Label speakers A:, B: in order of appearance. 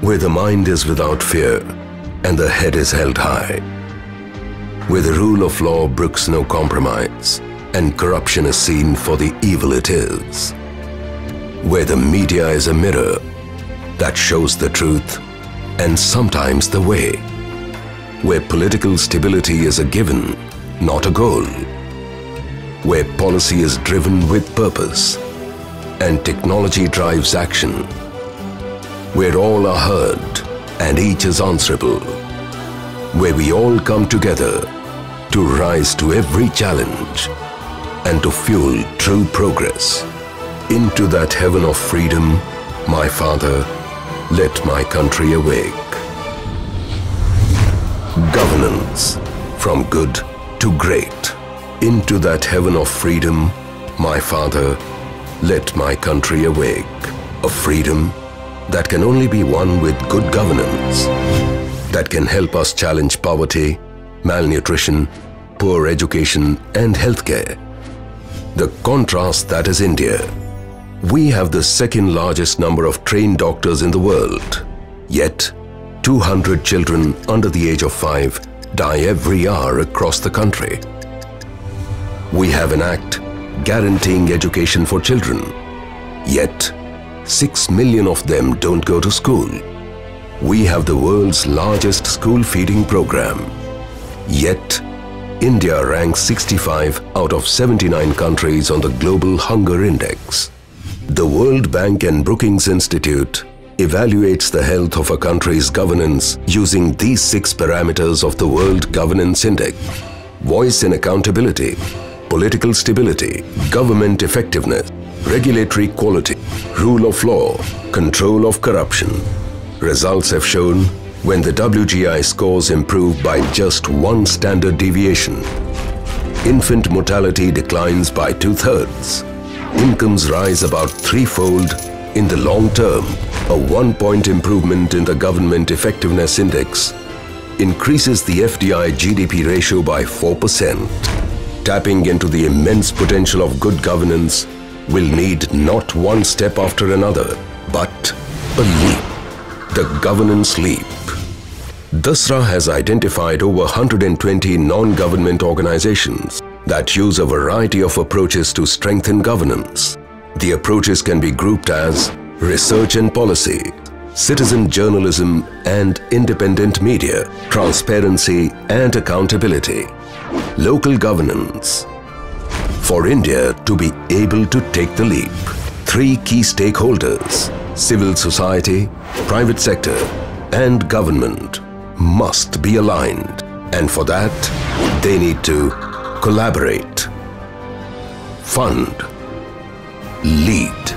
A: where the mind is without fear and the head is held high, where the rule of law brooks no compromise and corruption is seen for the evil it is, where the media is a mirror that shows the truth and sometimes the way, where political stability is a given, not a goal, where policy is driven with purpose and technology drives action, where all are heard and each is answerable, where we all come together to rise to every challenge and to fuel true progress. Into that heaven of freedom, my Father, let my country awake. Governance, from good to great. Into that heaven of freedom, my Father, let my country awake. A freedom that can only be won with good governance, that can help us challenge poverty, malnutrition, poor education and healthcare. The contrast that is India. We have the second largest number of trained doctors in the world, yet 200 children under the age of 5 die every hour across the country. We have an act guaranteeing education for children, yet 6 million of them don't go to school. We have the world's largest school feeding program, yet India ranks 65 out of 79 countries on the Global Hunger Index. The World Bank and Brookings Institute evaluates the health of a country's governance using these 6 parameters of the World Governance Index: voice and accountability, political stability, government effectiveness, regulatory quality, rule of law, control of corruption. Results have shown when the WGI scores improve by just 1 standard deviation, infant mortality declines by 2/3, incomes rise about 3-fold in the long term, a 1-point improvement in the Government Effectiveness Index increases the FDI GDP ratio by 4%. Tapping into the immense potential of good governance will need not one step after another, but a leap, the governance leap. Dasra has identified over 120 non-government organizations that use a variety of approaches to strengthen governance. The approaches can be grouped as research and policy, citizen journalism and independent media, transparency and accountability, local governance. For India to be able to take the leap, 3 key stakeholders, civil society, private sector and government, must be aligned, and for that they need to collaborate, fund, lead.